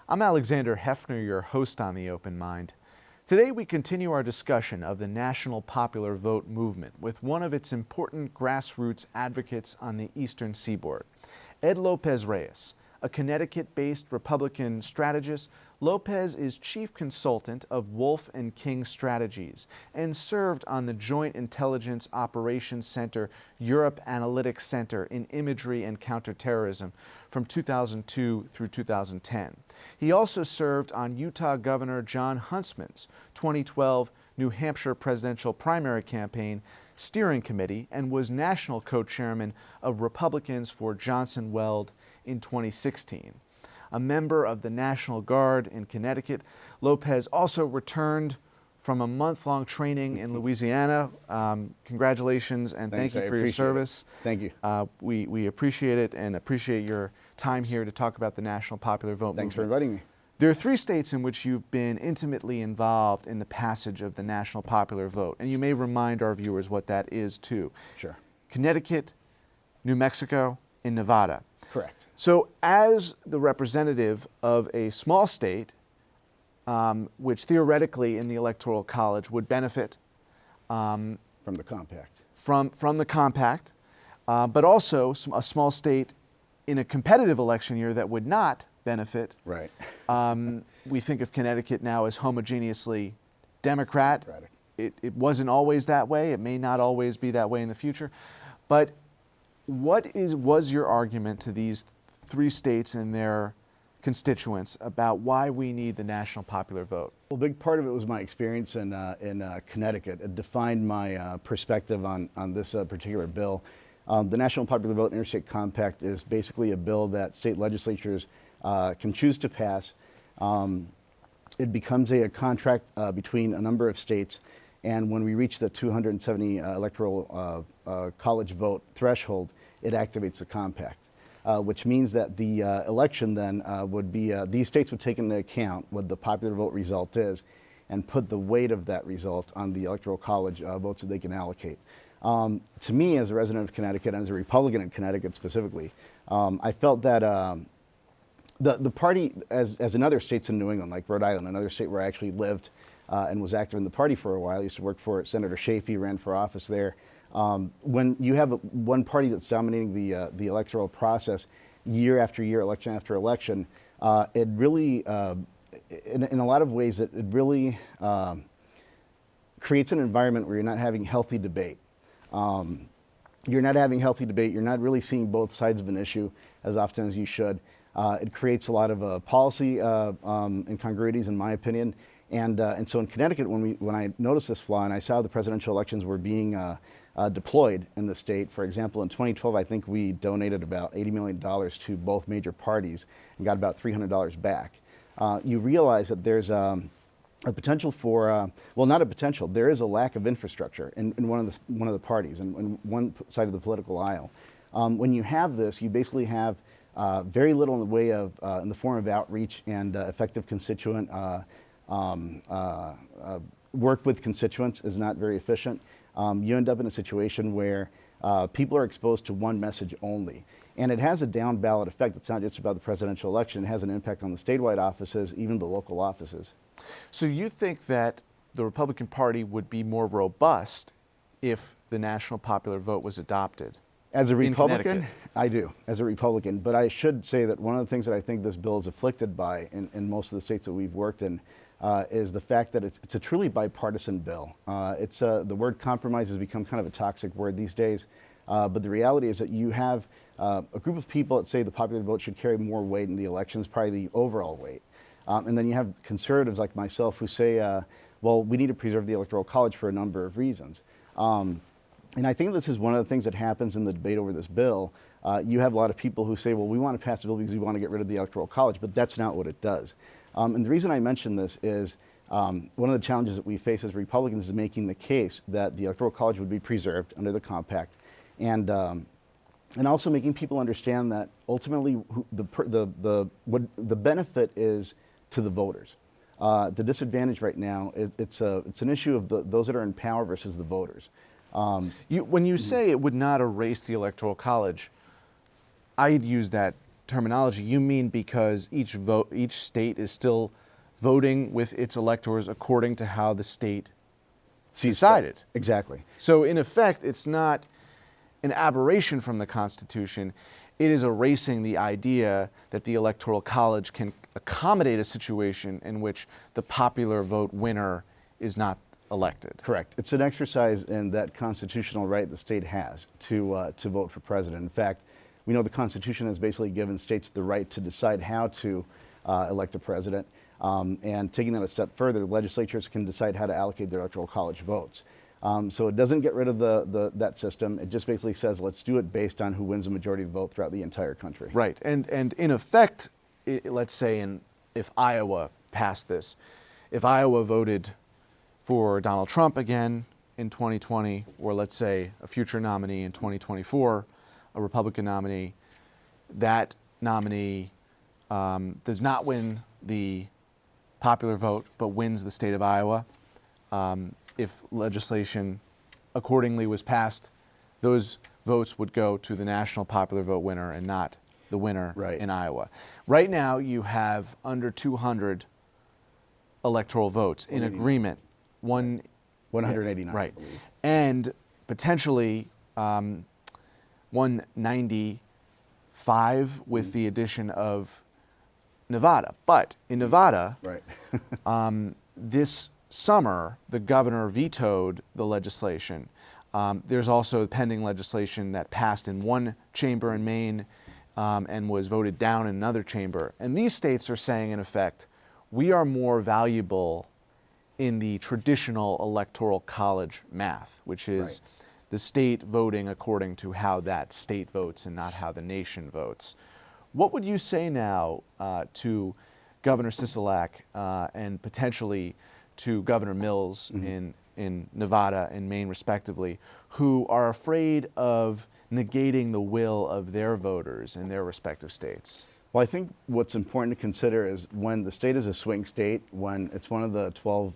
I'm Alexander Hefner, your host on The Open Mind. Today we continue our discussion of the national popular vote movement with one of its important grassroots advocates on the eastern seaboard. Ed Lopez-Reyes, a Connecticut-based Republican strategist, Lopez is chief consultant of Wolf and King Strategies and served on the Joint Intelligence Operations Center Europe Analytics Center in Imagery and Counterterrorism from 2002 through 2010. He also served on Utah Governor Jon Huntsman's 2012 New Hampshire presidential primary campaign steering committee and was National Cochairman of Republicans for Johnson-Weld in 2016. A member of the National Guard in Connecticut, Lopez also returned from a month-long training in Louisiana. Congratulations and thank you for your service. Thank you. We appreciate it and appreciate your time here to talk about the national popular vote movement. Thanks for inviting me. There are 3 states in which you've been intimately involved in the passage of the national popular vote, and you may remind our viewers what that is too. Sure. Connecticut, New Mexico, and Nevada. Correct. So as the representative of a small state, which theoretically in the Electoral College would benefit from the compact. From the compact, but also a small state in a competitive election year that would not benefit. Right. We think of Connecticut now as homogeneously Democrat. Democratic. It wasn't always that way. It may not always be that way in the future. But what was your argument to these 3 states and their constituents about why we need the national popular vote? Well, a big part of it was my experience in Connecticut. It defined my perspective on this particular bill. The National Popular Vote Interstate Compact is basically a bill that state legislatures can choose to pass. It becomes a contract between a number of states, and when we reach the 270 electoral college vote threshold, it activates the compact. Which means that the election then would be, these states would take into account what the popular vote result is and put the weight of that result on the Electoral College votes that they can allocate. To me, as a resident of Connecticut and as a Republican in Connecticut specifically, I felt that the party, as in other states in New England, like Rhode Island, another state where I actually lived and was active in the party for a while, I used to work for Senator Chafee, ran for office there. When you have one party that's dominating the electoral process year after year, election after election, it really, in a lot of ways, it really creates an environment where you're not having healthy debate. You're not having healthy debate. You're not really seeing both sides of an issue as often as you should. It creates a lot of policy incongruities, in my opinion. And so in Connecticut, when I noticed this flaw and I saw the presidential elections were being deployed in the state, for example, in 2012, I think we donated about $80 million to both major parties and got about $300 back. You realize that there's a potential for, well, not a potential, there is a lack of infrastructure in one of the parties, in one side of the political aisle. When you have this, you basically have very little in the way of, in the form of outreach and effective constituent work with constituents is not very efficient. You end up in a situation where people are exposed to one message only. And it has a down ballot effect. It's not just about the presidential election. It has an impact on the statewide offices, even the local offices. So you think that the Republican Party would be more robust if the national popular vote was adopted? As a Republican, I do, as a Republican. But I should say that one of the things that I think this bill is afflicted by in most of the states that we've worked in is the fact that it's a truly bipartisan bill. The word compromise has become kind of a toxic word these days, but the reality is that you have a group of people that say the popular vote should carry more weight in the elections, probably the overall weight. And then you have conservatives like myself who say, well, we need to preserve the Electoral College for a number of reasons. And I think this is one of the things that happens in the debate over this bill. You have a lot of people who say, well, we want to pass the bill because we want to get rid of the Electoral College, but that's not what it does. And the reason I mention this is one of the challenges that we face as Republicans is making the case that the Electoral College would be preserved under the compact, and also making people understand that ultimately what the benefit is to the voters. The disadvantage right now, it's an issue of those that are in power versus the voters. When you say it would not erase the Electoral College, I'd use that terminology, you mean because each state is still voting with its electors according to how the state decided. Exactly. So in effect, it's not an aberration from the Constitution. It is erasing the idea that the Electoral College can accommodate a situation in which the popular vote winner is not elected. Correct. It's an exercise in that constitutional right the state has to vote for president. In fact, we know the Constitution has basically given states the right to decide how to elect a president. And taking that a step further, legislatures can decide how to allocate their Electoral College votes. So it doesn't get rid of that system. It just basically says, let's do it based on who wins the majority of the vote throughout the entire country. Right. And in effect, let's say if Iowa passed this, if Iowa voted for Donald Trump again in 2020, or let's say a future nominee in 2024, a Republican nominee, that nominee does not win the popular vote, but wins the state of Iowa. If legislation accordingly was passed, those votes would go to the national popular vote winner and not the winner in Iowa. Right now, you have under 200 electoral votes in agreement. 189, right, I believe. And potentially 195 with the addition of Nevada. But in Nevada, this summer, the governor vetoed the legislation. There's also pending legislation that passed in one chamber in Maine and was voted down in another chamber. And these states are saying, in effect, we are more valuable in the traditional electoral college math, which is the state voting according to how that state votes and not how the nation votes. What would you say now to Governor Sisolak and potentially to Governor Mills in Nevada and Maine respectively, who are afraid of negating the will of their voters in their respective states? Well, I think what's important to consider is when the state is a swing state, when it's one of the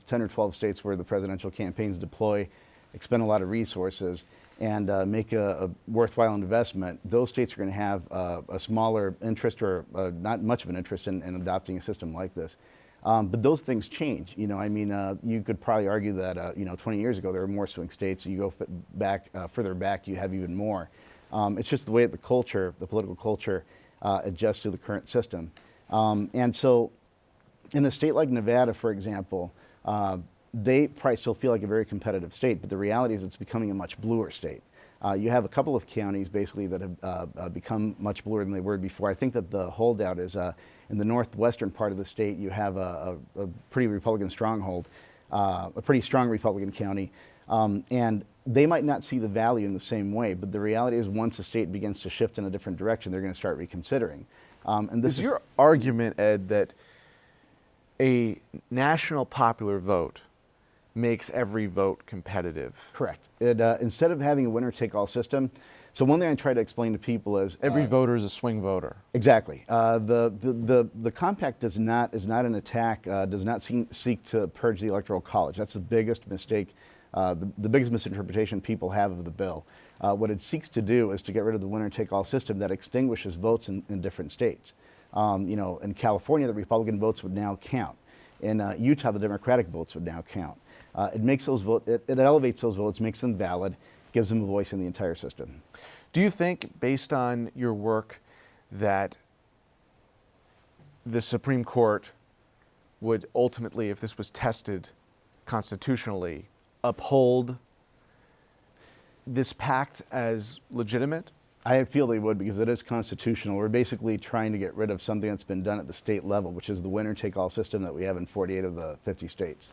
10 or 12 states where the presidential campaigns deploy, expend a lot of resources, and make a worthwhile investment, those states are going to have a smaller interest or not much of an interest in adopting a system like this. But those things change. You know, I mean, you could probably argue that 20 years ago there were more swing states. You go further back, you have even more. It's just the way that the political culture, adjusts to the current system. And so, in a state like Nevada, for example, they probably still feel like a very competitive state, but the reality is it's becoming a much bluer state. You have a couple of counties basically that have become much bluer than they were before. I think that the holdout is in the northwestern part of the state. You have a pretty Republican stronghold, a pretty strong Republican county, and they might not see the value in the same way, but the reality is once the state begins to shift in a different direction, they're going to start reconsidering. And this is your argument, Ed, that a national popular vote makes every vote competitive? Correct. Instead of having a winner-take-all system, so one thing I try to explain to people is every voter is a swing voter. Exactly. The compact is not an attack. Does not seek to purge the Electoral College. That's the biggest mistake, the biggest misinterpretation people have of the bill. What it seeks to do is to get rid of the winner-take-all system that extinguishes votes in different states. In California, the Republican votes would now count. In Utah, the Democratic votes would now count. It makes those it elevates those votes, makes them valid, gives them a voice in the entire system. Do you think, based on your work, that the Supreme Court would ultimately, if this was tested constitutionally, uphold this pact as legitimate? I feel they would, because it is constitutional. We're basically trying to get rid of something that's been done at the state level, which is the winner-take-all system that we have in 48 of the 50 states.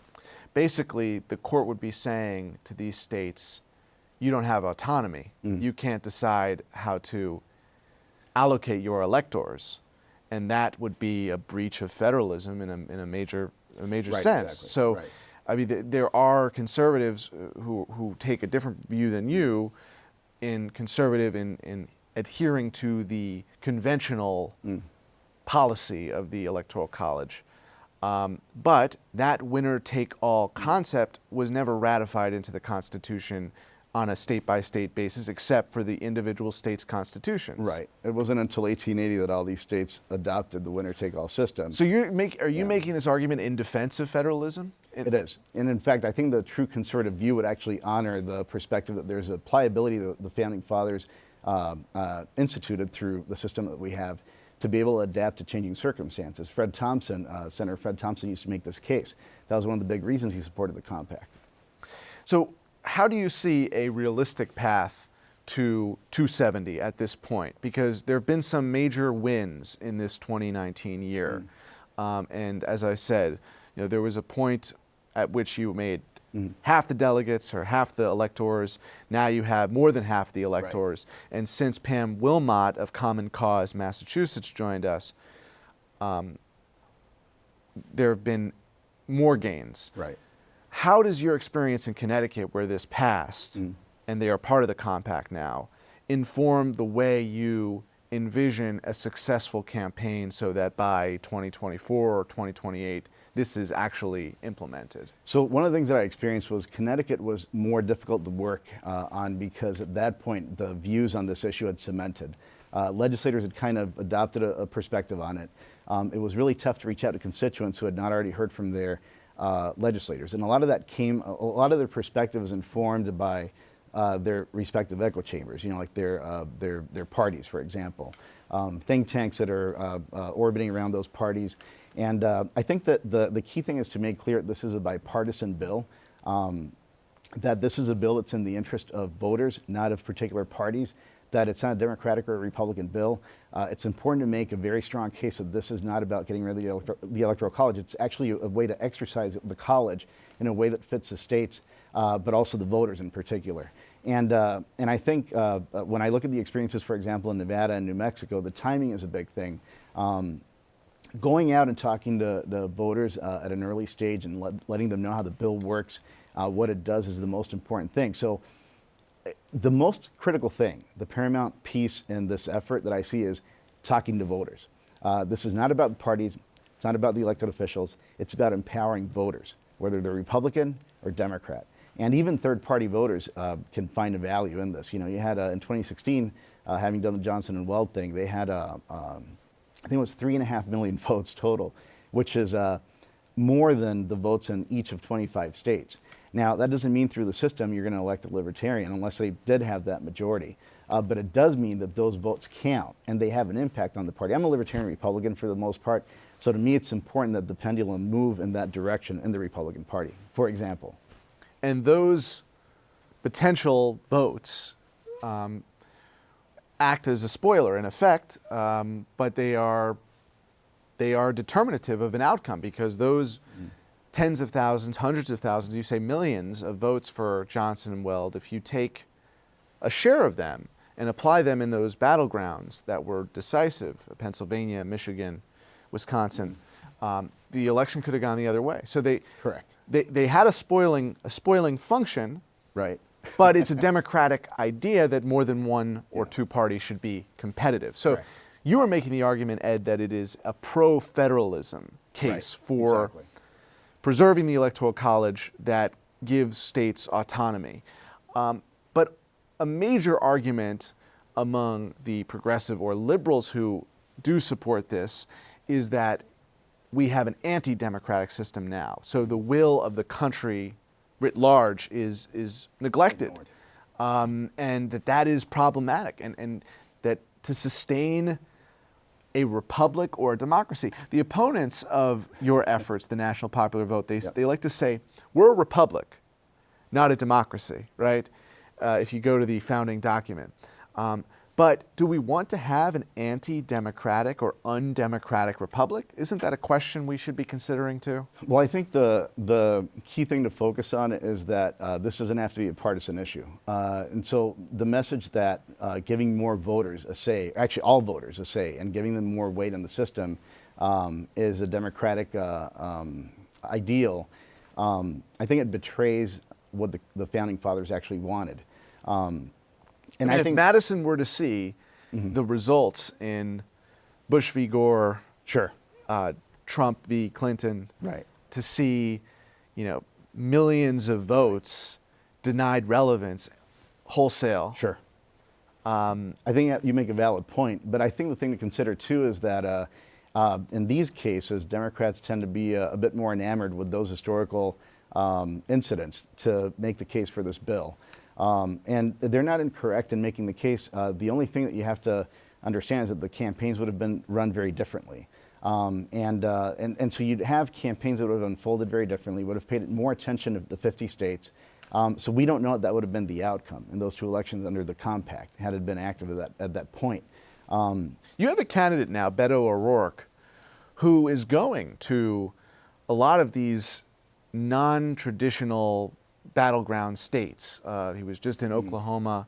Basically, the court would be saying to these states, you don't have autonomy. You can't decide how to allocate your electors. And that would be a breach of federalism in a major sense. Exactly. So, I mean, there are conservatives who take a different view than you in adhering to the conventional policy of the Electoral College. But that winner-take-all concept was never ratified into the Constitution on a state-by-state basis, except for the individual states' constitutions. Right. It wasn't until 1880 that all these states adopted the winner-take-all system. So are you making this argument in defense of federalism? It is. And in fact, I think the true conservative view would actually honor the perspective that there's a pliability that the Founding Fathers instituted through the system that we have to be able to adapt to changing circumstances. Senator Fred Thompson used to make this case. That was one of the big reasons he supported the compact. So how do you see a realistic path to 270 at this point? Because there have been some major wins in this 2019 year. And as I said, there was a point at which you made half the delegates or half the electors. Now you have more than half the electors. Right. And since Pam Wilmot of Common Cause, Massachusetts joined us, there have been more gains. Right. How does your experience in Connecticut, where this passed, and they are part of the compact now, inform the way you envision a successful campaign so that by 2024 or 2028, this is actually implemented? So one of the things that I experienced was Connecticut was more difficult to work on because at that point the views on this issue had cemented. Legislators had kind of adopted a perspective on it. It was really tough to reach out to constituents who had not already heard from their legislators, and a lot of their perspective was informed by their respective echo chambers, like their parties, for example, think tanks that are orbiting around those parties. And I think that the key thing is to make clear that this is a bipartisan bill, that this is a bill that's in the interest of voters, not of particular parties, that it's not a Democratic or a Republican bill. It's important to make a very strong case that this is not about getting rid of the Electoral College. It's actually a way to exercise the college in a way that fits the states, but also the voters in particular. And I think when I look at the experiences, for example, in Nevada and New Mexico, the timing is a big thing. Going out and talking to the voters at an early stage and letting them know how the bill works, what it does, is the most important thing. So the most critical thing, the paramount piece in this effort that I see, is talking to voters. This is not about the parties, it's not about the elected officials, it's about empowering voters, whether they're Republican or Democrat. And even third-party voters can find a value in this. You had in 2016, having done the Johnson-Weld thing, they had I think it was 3.5 million votes total, which is more than the votes in each of 25 states. Now, that doesn't mean through the system you're going to elect a libertarian unless they did have that majority. But it does mean that those votes count and they have an impact on the party. I'm a libertarian Republican for the most part, so to me it's important that the pendulum move in that direction in the Republican Party, for example. And those potential votes act as a spoiler in effect, but they are determinative of an outcome, because those tens of thousands, hundreds of thousands, you say millions of votes for Johnson-Weld, if you take a share of them and apply them in those battlegrounds that were decisive, Pennsylvania, Michigan, Wisconsin, the election could have gone the other way. So they had a spoiling function, right? But it's a democratic idea that more than one or two parties should be competitive. So Correct. You are making the argument, Ed, that it is a pro-federalism case for preserving the Electoral College that gives states autonomy. But a major argument among the progressive or liberals who do support this is that we have an anti-democratic system now. So the will of the country writ large is neglected, and that is problematic, and that to sustain a republic or a democracy, the opponents of your efforts, the National Popular Vote, they like to say, we're a republic, not a democracy, right? If you go to the founding document. But do we want to have an anti-democratic or undemocratic republic? Isn't that a question we should be considering too? Well, I think the key thing to focus on is that this doesn't have to be a partisan issue. And so the message that giving more voters a say, actually all voters a say, and giving them more weight in the system is a democratic ideal, I think it betrays what the Founding Fathers actually wanted. And I think if Madison were to see the results in Bush v. Gore, Trump v. Clinton, to see, millions of votes denied relevance, wholesale. Sure. I think you make a valid point, but I think the thing to consider too is that in these cases, Democrats tend to be a bit more enamored with those historical incidents to make the case for this bill. And they're not incorrect in making the case. The only thing that you have to understand is that the campaigns would have been run very differently. And so you'd have campaigns that would have unfolded very differently, would have paid more attention to the 50 states. So we don't know if that would have been the outcome in those two elections under the compact, had it been active at that point. You have a candidate now, Beto ORourke, who is going to a lot of these non-traditional battleground states. He was just in Oklahoma.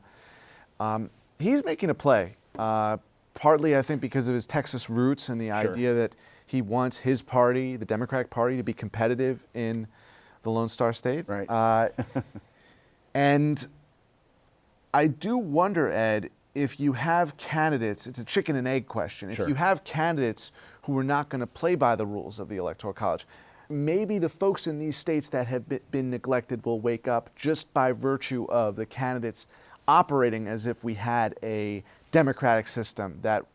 He's making a play, partly I think because of his Texas roots and the Sure. idea that he wants his party, the Democratic Party, to be competitive in the Lone Star State. Right. And I do wonder, Ed, if you have candidates, it's a chicken and egg question. Sure. If you have candidates who are not going to play by the rules of the Electoral College, maybe the folks in these states that have been neglected will wake up just by virtue of the candidates operating as if we had a democratic system that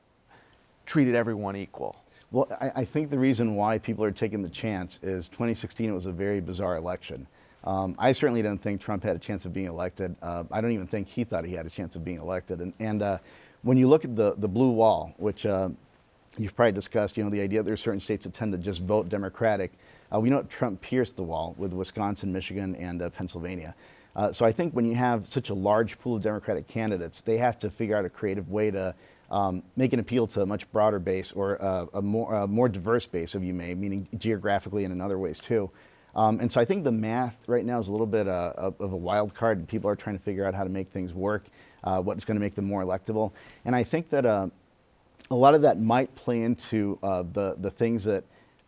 treated everyone equal. Well, I think the reason why people are taking the chance is 2016 was a very bizarre election. I certainly didn't think Trump had a chance of being elected. I don't even think he thought he had a chance of being elected. And when you look at the blue wall, which you've probably discussed, the idea that there are certain states that tend to just vote Democratic. We know Trump pierced the wall with Wisconsin, Michigan, and Pennsylvania. So I think when you have such a large pool of Democratic candidates, they have to figure out a creative way to make an appeal to a much broader base, or a more diverse base, if you may, meaning geographically and in other ways too. And so I think the math right now is a little bit of a wild card, and people are trying to figure out how to make things work, what's going to make them more electable. And I think that a lot of that might play into the things that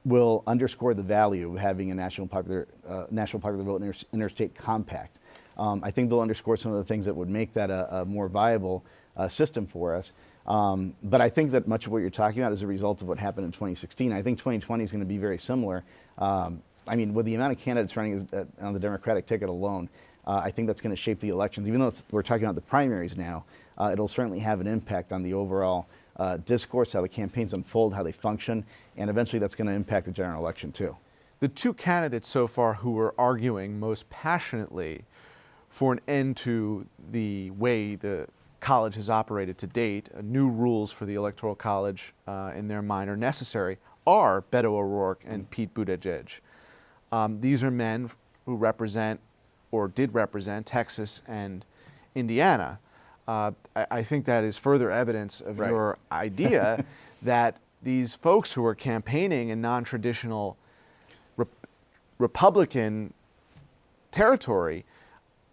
will underscore the value of having a national popular vote interstate compact. I think they'll underscore some of the things that would make that a more viable system for us. But I think that much of what you're talking about is a result of what happened in 2016. I think 2020 is going to be very similar. I mean, with the amount of candidates running on the Democratic ticket alone, I think that's going to shape the elections. Even though we're talking about the primaries now, it'll certainly have an impact on the overall discourse, how the campaigns unfold, how they function, and eventually that's going to impact the general election too. The two candidates so far who are arguing most passionately for an end to the way the college has operated to date, new rules for the Electoral College in their mind are necessary, are Beto ORourke and Pete Buttigieg. These are men who represent, or did represent, Texas and Indiana. I think that is further evidence of Right. your idea that these folks who are campaigning in non-traditional Republican territory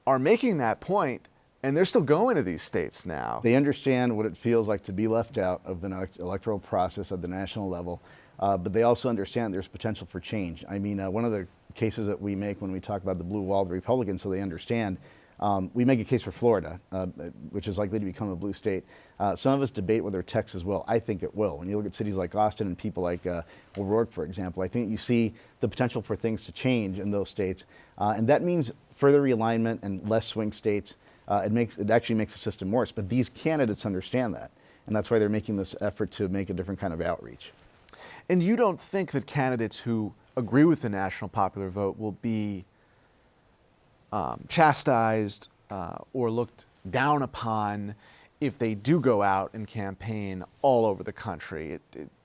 are making that point, and they're still going to these states now. They understand what it feels like to be left out of the electoral process at the national level, but they also understand there's potential for change. I mean, one of the cases that we make when we talk about the blue wall, the Republicans, so they understand, we make a case for Florida, which is likely to become a blue state. Some of us debate whether Texas will. I think it will. When you look at cities like Austin and people like ORourke, for example, I think you see the potential for things to change in those states. And that means further realignment and less swing states. It actually makes the system worse. But these candidates understand that. And that's why they're making this effort to make a different kind of outreach. And you don't think that candidates who agree with the national popular vote will be chastised or looked down upon if they do go out and campaign all over the country?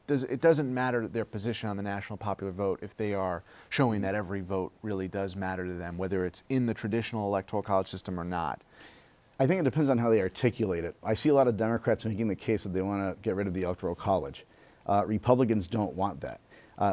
It doesn't matter their position on the national popular vote if they are showing that every vote really does matter to them, whether it's in the traditional electoral college system or not. I think it depends on how they articulate it. I see a lot of Democrats making the case that they want to get rid of the Electoral College. Republicans don't want that.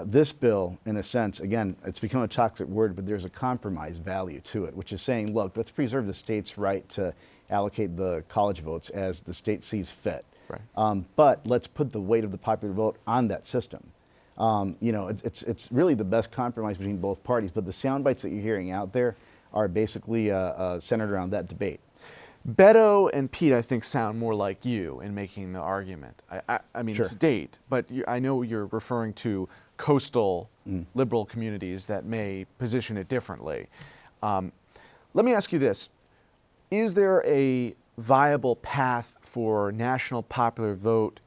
This bill, in a sense, again, it's become a toxic word, but there's a compromise value to it, which is saying, look, let's preserve the state's right to allocate the college votes as the state sees fit. Right. But let's put the weight of the popular vote on that system. It's really the best compromise between both parties, but the sound bites that you're hearing out there are basically centered around that debate. Beto and Pete, I think, sound more like you in making the argument. I mean, Sure. to date, but I know you're referring to coastal liberal communities that may position it differently. Let me ask you this. is there a viable path for national popular vote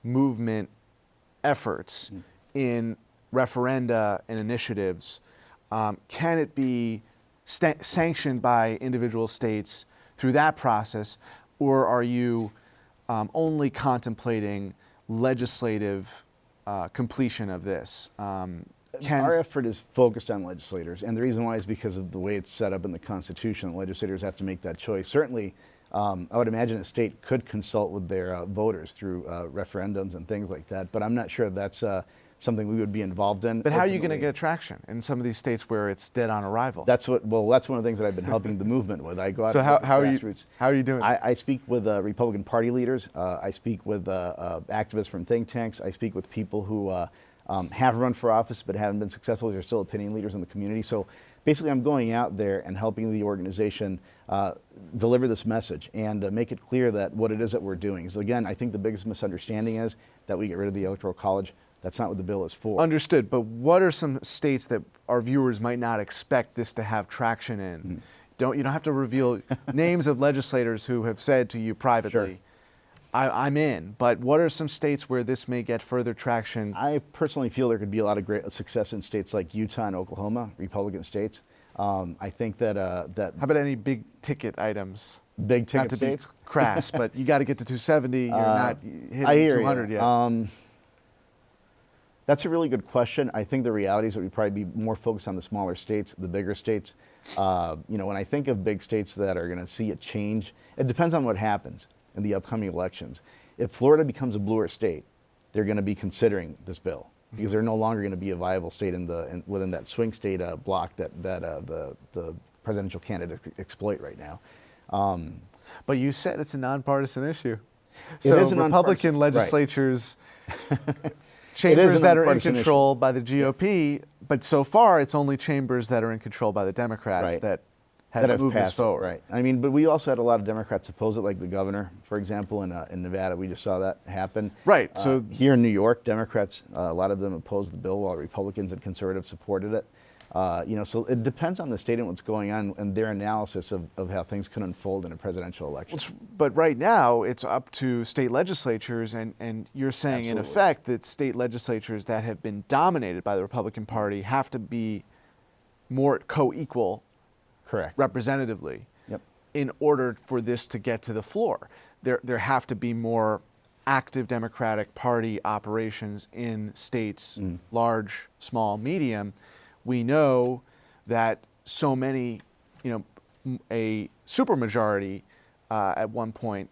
movement efforts in referenda and initiatives? Can it be sanctioned by individual states through that process, or are you only contemplating legislative completion of this? Our effort is focused on legislators, and the reason why is because of the way it's set up in the Constitution. Legislators have to make that choice. Certainly, I would imagine a state could consult with their voters through referendums and things like that, but I'm not sure that's something we would be involved in. But how are you going to get traction in some of these states where it's dead on arrival? That's one of the things that I've been helping the movement with. I go out so to how grassroots. How are you doing? I speak with Republican Party leaders. I speak with activists from think tanks. I speak with people who have run for office but haven't been successful. They're still opinion leaders in the community. So basically, I'm going out there and helping the organization deliver this message and make it clear that what it is that we're doing. So again, I think the biggest misunderstanding is that we get rid of the Electoral College. That's not what the bill is for. Understood. But what are some states that our viewers might not expect this to have traction in? You don't have to reveal names of legislators who have said to you privately, sure, I'm in. But what are some states where this may get further traction? I personally feel there could be a lot of great success in states like Utah and Oklahoma, Republican states. I think that How about any big ticket items? Big ticket not to states? Be crass, but you got to get to 270. You're not hitting I hear 200 you. yet. That's a really good question. I think the reality is that we'd probably be more focused on the smaller states, the bigger states. When I think of big states that are going to see a change, it depends on what happens in the upcoming elections. If Florida becomes a bluer state, they're going to be considering this bill because they're no longer going to be a viable state within that swing state block that the presidential candidates exploit right now. But you said it's a nonpartisan issue. It So is a Republican right. legislatures, chambers that are in control by the GOP, but so far it's only chambers that are in control by the Democrats Right. that have moved this forward. Right. I mean, but we also had a lot of Democrats oppose it, like the governor, for example, in Nevada. We just saw that happen. Right. So here in New York, Democrats, a lot of them opposed the bill, while Republicans and conservatives supported it. So it depends on the state and what's going on and their analysis of how things can unfold in a presidential election. But right now, it's up to state legislatures, and you're saying, in effect, that state legislatures that have been dominated by the Republican Party have to be more co-equal, Correct, representatively, Yep. in order for this to get to the floor. There have to be more active Democratic Party operations in states, large, small, medium. We know that so many, a supermajority at one point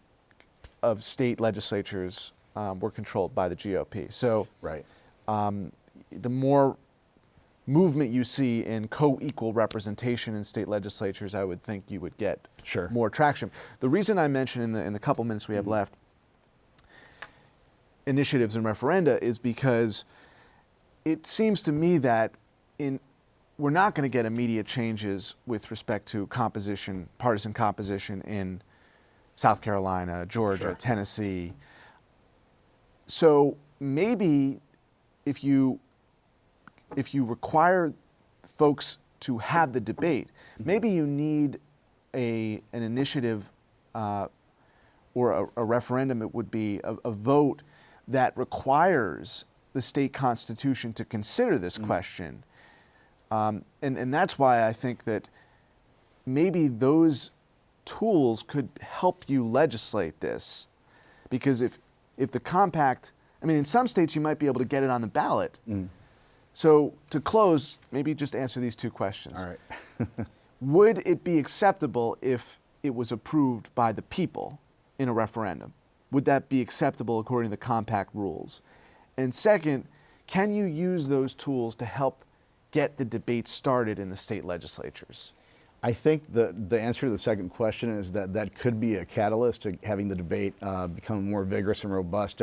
of state legislatures were controlled by the GOP. So Right. The more movement you see in co-equal representation in state legislatures, I would think you would get Sure. more traction. The reason I mentioned in the couple minutes we have left initiatives and referenda is because it seems to me that we're not going to get immediate changes with respect to partisan composition in South Carolina, Georgia, Sure. Tennessee. So maybe if you require folks to have the debate, maybe you need an initiative or a referendum. It would be a vote that requires the state constitution to consider this question. And that's why I think that maybe those tools could help you legislate this. Because if the compact, in some states you might be able to get it on the ballot. So to close, maybe just answer these two questions. All right. Would it be acceptable if it was approved by the people in a referendum? Would that be acceptable according to the compact rules? And second, can you use those tools to help get the debate started in the state legislatures? I think the answer to the second question is that could be a catalyst to having the debate become a more vigorous and robust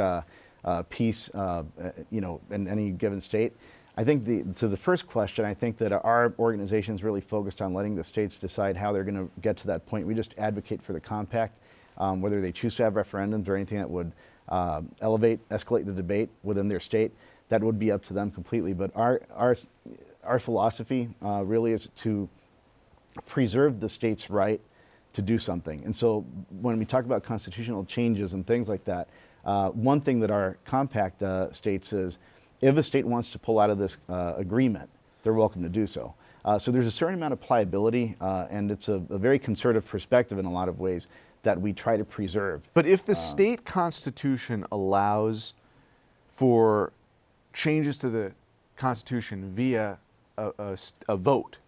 piece, in any given state. I think to the first question, I think that our organization is really focused on letting the states decide how they're going to get to that point. We just advocate for the compact, whether they choose to have referendums or anything that would escalate the debate within their state. That would be up to them completely. But our philosophy really is to preserve the state's right to do something. And so when we talk about constitutional changes and things like that, one thing that our compact states is if a state wants to pull out of this agreement, they're welcome to do so. So there's a certain amount of pliability, and it's a very conservative perspective in a lot of ways that we try to preserve. But if the state constitution allows for changes to the Constitution via a vote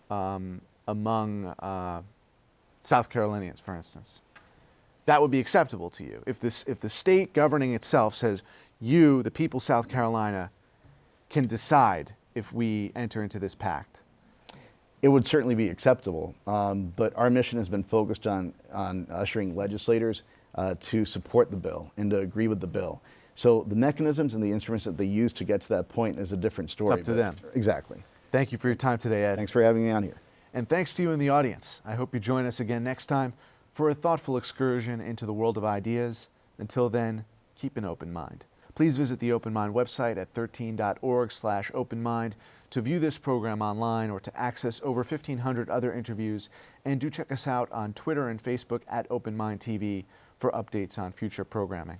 among South Carolinians, for instance, that would be acceptable to you. If the state governing itself says, you, the people of South Carolina, can decide if we enter into this pact. It would certainly be acceptable, but our mission has been focused on ushering legislators to support the bill and to agree with the bill. So the mechanisms and the instruments that they use to get to that point is a different story. It's up to them. Exactly. Thank you for your time today, Ed. Thanks for having me on here. And thanks to you in the audience. I hope you join us again next time for a thoughtful excursion into the world of ideas. Until then, keep an open mind. Please visit the Open Mind website at 13.org/openmind to view this program online or to access over 1,500 other interviews. And do check us out on Twitter and Facebook at Open Mind TV for updates on future programming.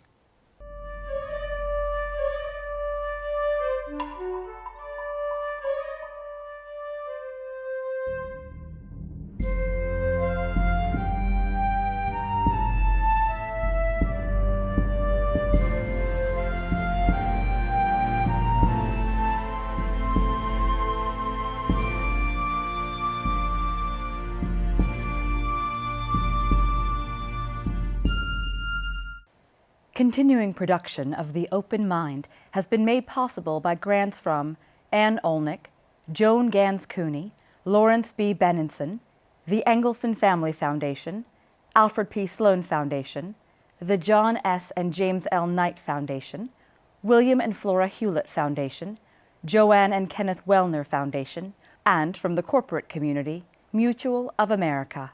Continuing production of The Open Mind has been made possible by grants from Ann Olnick, Joan Gans Cooney, Lawrence B. Benenson, the Engelson Family Foundation, Alfred P. Sloan Foundation, the John S. and James L. Knight Foundation, William and Flora Hewlett Foundation, Joanne and Kenneth Wellner Foundation, and from the corporate community, Mutual of America.